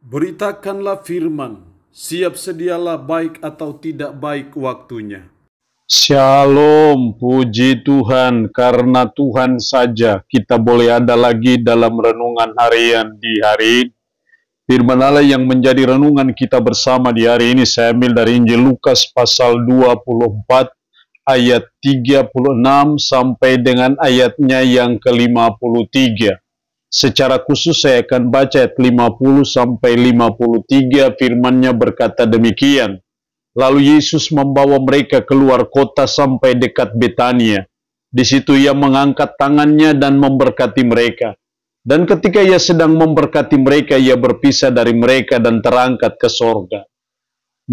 Beritakanlah firman, siap sedialah baik atau tidak baik waktunya. Shalom, puji Tuhan, karena Tuhan saja kita boleh ada lagi dalam renungan harian di hari ini. Firman Allah yang menjadi renungan kita bersama di hari ini saya ambil dari Injil Lukas pasal 24 ayat 36 sampai dengan ayatnya yang ke-53. Secara khusus saya akan baca ayat 50 sampai 53, firman-Nya berkata demikian. Lalu Yesus membawa mereka keluar kota sampai dekat Betania. Di situ Ia mengangkat tangannya dan memberkati mereka. Dan ketika Ia sedang memberkati mereka, Ia berpisah dari mereka dan terangkat ke sorga.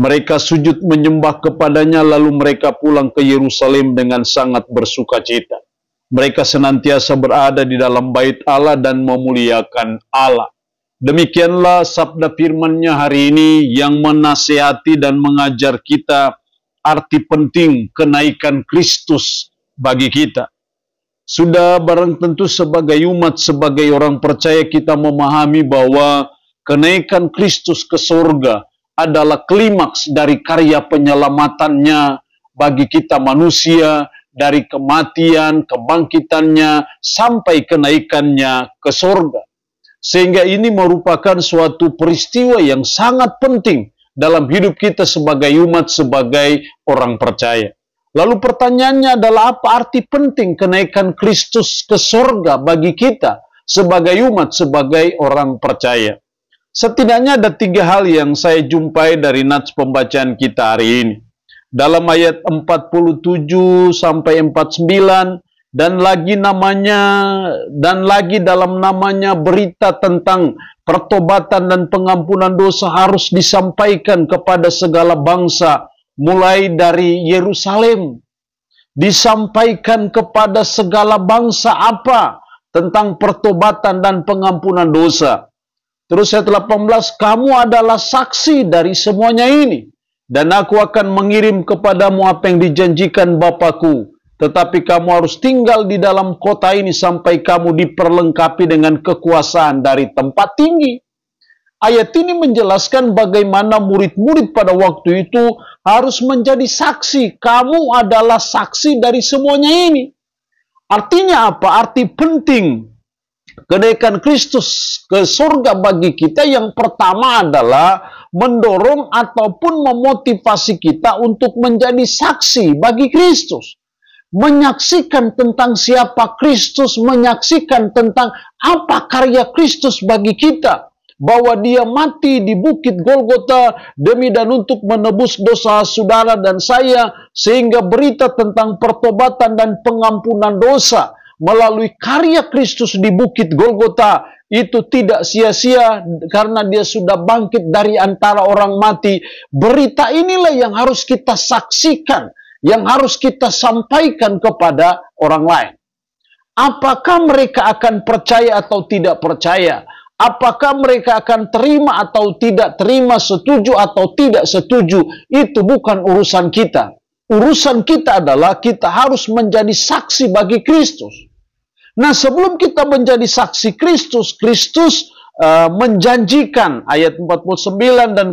Mereka sujud menyembah kepadanya, lalu mereka pulang ke Yerusalem dengan sangat bersukacita. Mereka senantiasa berada di dalam bait Allah dan memuliakan Allah. Demikianlah sabda firman-Nya hari ini yang menasihati dan mengajar kita arti penting kenaikan Kristus bagi kita. Sudah barang tentu sebagai umat, sebagai orang percaya kita memahami bahwa kenaikan Kristus ke surga adalah klimaks dari karya penyelamatannya bagi kita manusia, dari kematian, kebangkitannya, sampai kenaikannya ke surga. Sehingga ini merupakan suatu peristiwa yang sangat penting dalam hidup kita sebagai umat, sebagai orang percaya. Lalu pertanyaannya adalah apa arti penting kenaikan Kristus ke surga bagi kita sebagai umat, sebagai orang percaya? Setidaknya ada 3 hal yang saya jumpai dari nats pembacaan kita hari ini. Dalam ayat 47 sampai 49 dan lagi dalam namanya berita tentang pertobatan dan pengampunan dosa harus disampaikan kepada segala bangsa mulai dari Yerusalem. Disampaikan kepada segala bangsa apa? Tentang pertobatan dan pengampunan dosa. Terus ayat 18, kamu adalah saksi dari semuanya ini. Dan aku akan mengirim kepadamu apa yang dijanjikan Bapakku. Tetapi kamu harus tinggal di dalam kota ini sampai kamu diperlengkapi dengan kekuasaan dari tempat tinggi. Ayat ini menjelaskan bagaimana murid-murid pada waktu itu harus menjadi saksi. Kamu adalah saksi dari semuanya ini. Artinya apa? Arti penting kenaikan Kristus ke surga bagi kita yang pertama adalah mendorong ataupun memotivasi kita untuk menjadi saksi bagi Kristus. Menyaksikan tentang siapa Kristus, menyaksikan tentang apa karya Kristus bagi kita. Bahwa Dia mati di bukit Golgota demi dan untuk menebus dosa saudara dan saya. Sehingga berita tentang pertobatan dan pengampunan dosa melalui karya Kristus di bukit Golgota itu tidak sia-sia karena Dia sudah bangkit dari antara orang mati. Berita inilah yang harus kita saksikan, yang harus kita sampaikan kepada orang lain. Apakah mereka akan percaya atau tidak percaya? Apakah mereka akan terima atau tidak terima, setuju atau tidak setuju? Itu bukan urusan kita. Urusan kita adalah kita harus menjadi saksi bagi Kristus. Nah, sebelum kita menjadi saksi Kristus, Kristus menjanjikan ayat 49, dan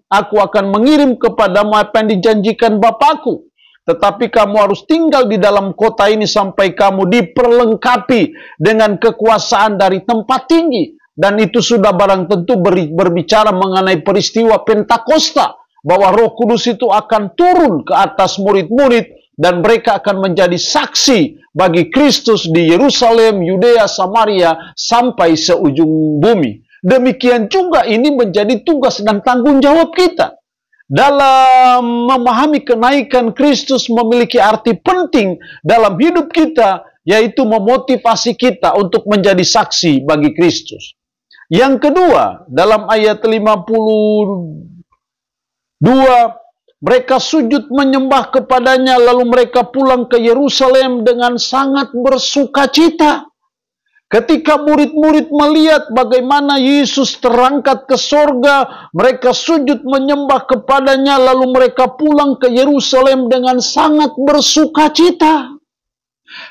aku akan mengirim kepadamu apa yang dijanjikan Bapakku. Tetapi kamu harus tinggal di dalam kota ini sampai kamu diperlengkapi dengan kekuasaan dari tempat tinggi. Dan itu sudah barang tentu berbicara mengenai peristiwa Pentakosta, bahwa Roh Kudus itu akan turun ke atas murid-murid dan mereka akan menjadi saksi bagi Kristus di Yerusalem, Yudea, Samaria, sampai seujung bumi. Demikian juga ini menjadi tugas dan tanggung jawab kita. Dalam memahami kenaikan Kristus memiliki arti penting dalam hidup kita, yaitu memotivasi kita untuk menjadi saksi bagi Kristus. Yang kedua, dalam ayat 52, mereka sujud menyembah kepadanya, lalu mereka pulang ke Yerusalem dengan sangat bersukacita. Ketika murid-murid melihat bagaimana Yesus terangkat ke sorga, mereka sujud menyembah kepadanya, lalu mereka pulang ke Yerusalem dengan sangat bersukacita.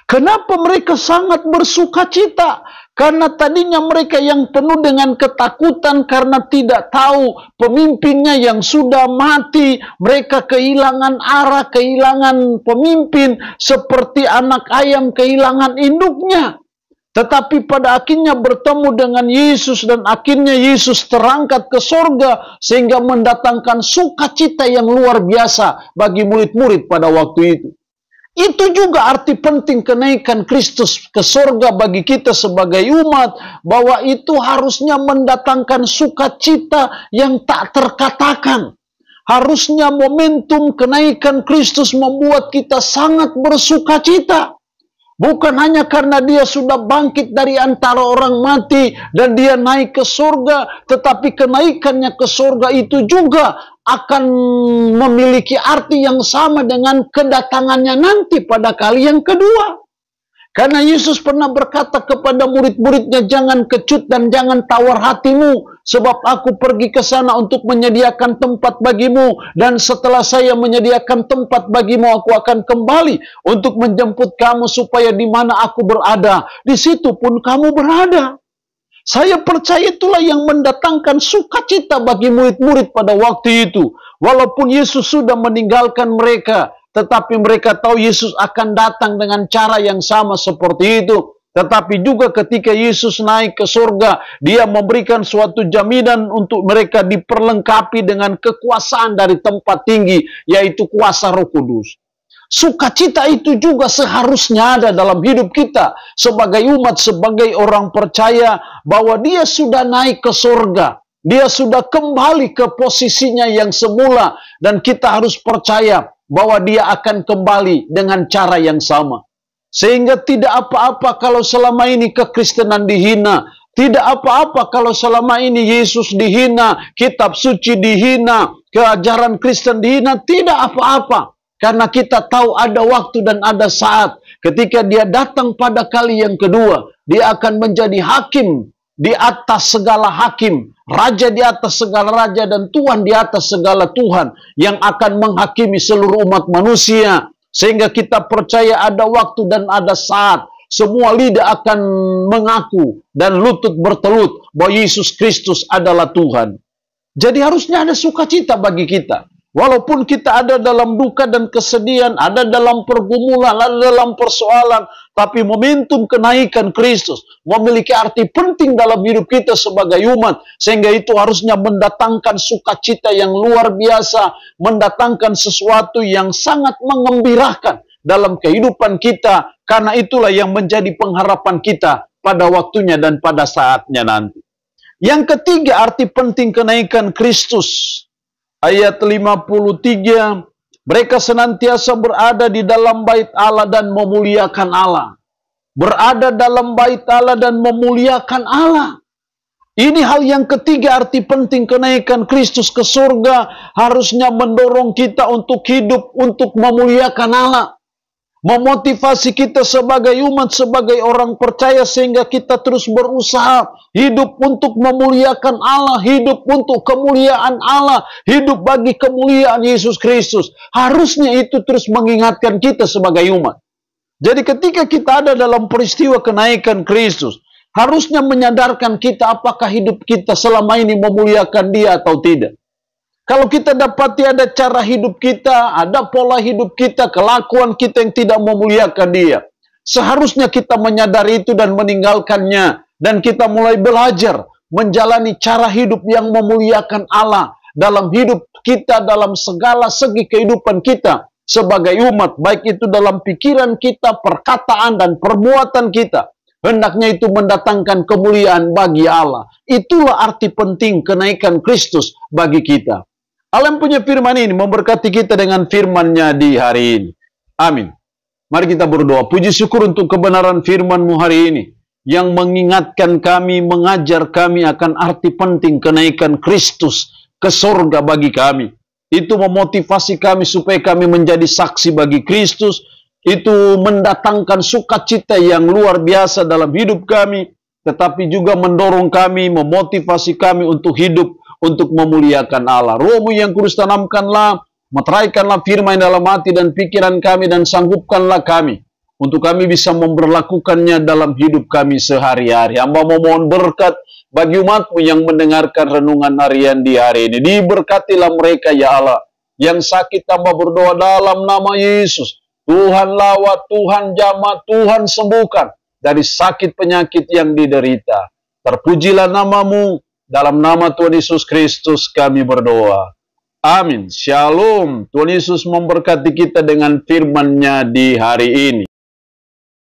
Kenapa mereka sangat bersukacita? Karena tadinya mereka yang penuh dengan ketakutan karena tidak tahu pemimpinnya yang sudah mati. Mereka kehilangan arah, kehilangan pemimpin seperti anak ayam kehilangan induknya. Tetapi pada akhirnya bertemu dengan Yesus dan akhirnya Yesus terangkat ke sorga sehingga mendatangkan sukacita yang luar biasa bagi murid-murid pada waktu itu. Itu juga arti penting kenaikan Kristus ke sorga bagi kita sebagai umat, bahwa itu harusnya mendatangkan sukacita yang tak terkatakan. Harusnya momentum kenaikan Kristus membuat kita sangat bersukacita. Bukan hanya karena dia sudah bangkit dari antara orang mati dan dia naik ke surga, tetapi kenaikannya ke surga itu juga akan memiliki arti yang sama dengan kedatangannya nanti pada kali yang kedua. Karena Yesus pernah berkata kepada murid-muridnya, jangan kecut dan jangan tawar hatimu, sebab aku pergi ke sana untuk menyediakan tempat bagimu, dan setelah saya menyediakan tempat bagimu, aku akan kembali untuk menjemput kamu supaya di mana aku berada, di situ pun kamu berada. Saya percaya itulah yang mendatangkan sukacita bagi murid-murid pada waktu itu. Walaupun Yesus sudah meninggalkan mereka, tetapi mereka tahu Yesus akan datang dengan cara yang sama seperti itu. Tetapi juga ketika Yesus naik ke surga, dia memberikan suatu jaminan untuk mereka diperlengkapi dengan kekuasaan dari tempat tinggi, yaitu kuasa Roh Kudus. Sukacita itu juga seharusnya ada dalam hidup kita sebagai umat, sebagai orang percaya, bahwa dia sudah naik ke surga. Dia sudah kembali ke posisinya yang semula, dan kita harus percaya bahwa dia akan kembali dengan cara yang sama. Sehingga tidak apa-apa kalau selama ini kekristenan dihina. Tidak apa-apa kalau selama ini Yesus dihina, kitab suci dihina, keajaran Kristen dihina. Tidak apa-apa. Karena kita tahu ada waktu dan ada saat. Ketika dia datang pada kali yang kedua, dia akan menjadi hakim di atas segala hakim, raja di atas segala raja, dan Tuhan di atas segala Tuhan, yang akan menghakimi seluruh umat manusia. Sehingga kita percaya ada waktu dan ada saat. Semua lidah akan mengaku dan lutut bertelut bahwa Yesus Kristus adalah Tuhan. Jadi harusnya ada sukacita bagi kita. Walaupun kita ada dalam duka dan kesedihan, ada dalam pergumulan, ada dalam persoalan, tapi momentum kenaikan Kristus memiliki arti penting dalam hidup kita sebagai umat, sehingga itu harusnya mendatangkan sukacita yang luar biasa, mendatangkan sesuatu yang sangat mengembirakan dalam kehidupan kita, karena itulah yang menjadi pengharapan kita pada waktunya dan pada saatnya nanti. Yang ketiga, arti penting kenaikan Kristus. Ayat 53, mereka senantiasa berada di dalam bait Allah dan memuliakan Allah. Berada dalam bait Allah dan memuliakan Allah. Ini hal yang ketiga, arti penting kenaikan Kristus ke surga harusnya mendorong kita untuk hidup, untuk memuliakan Allah. Memotivasi kita sebagai umat, sebagai orang percaya, sehingga kita terus berusaha hidup untuk memuliakan Allah, hidup untuk kemuliaan Allah, hidup bagi kemuliaan Yesus Kristus. Harusnya itu terus mengingatkan kita sebagai umat. Jadi ketika kita ada dalam peristiwa kenaikan Kristus, harusnya menyadarkan kita apakah hidup kita selama ini memuliakan Dia atau tidak. Kalau kita dapati ada cara hidup kita, ada pola hidup kita, kelakuan kita yang tidak memuliakan Dia, seharusnya kita menyadari itu dan meninggalkannya. Dan kita mulai belajar menjalani cara hidup yang memuliakan Allah dalam hidup kita, dalam segala segi kehidupan kita sebagai umat, baik itu dalam pikiran kita, perkataan, dan perbuatan kita. Hendaknya itu mendatangkan kemuliaan bagi Allah. Itulah arti penting kenaikan Kristus bagi kita. Allah yang punya firman ini memberkati kita dengan firman-Nya di hari ini. Amin. Mari kita berdoa. Puji syukur untuk kebenaran firman-Mu hari ini, yang mengingatkan kami, mengajar kami akan arti penting kenaikan Kristus ke surga bagi kami. Itu memotivasi kami supaya kami menjadi saksi bagi Kristus. Itu mendatangkan sukacita yang luar biasa dalam hidup kami, tetapi juga mendorong kami, memotivasi kami untuk hidup, untuk memuliakan Allah. Roh-Mu yang kudus tanamkanlah, meteraikanlah firman dalam hati dan pikiran kami, dan sanggupkanlah kami untuk kami bisa memberlakukannya dalam hidup kami sehari-hari. Hamba memohon berkat bagi umat-Mu yang mendengarkan renungan harian di hari ini. Diberkatilah mereka ya Allah. Yang sakit hamba berdoa dalam nama Yesus. Tuhan lawat, Tuhan jamah, Tuhan sembuhkan dari sakit penyakit yang diderita. Terpujilah nama-Mu. Dalam nama Tuhan Yesus Kristus kami berdoa. Amin. Shalom. Tuhan Yesus memberkati kita dengan firman-Nya di hari ini.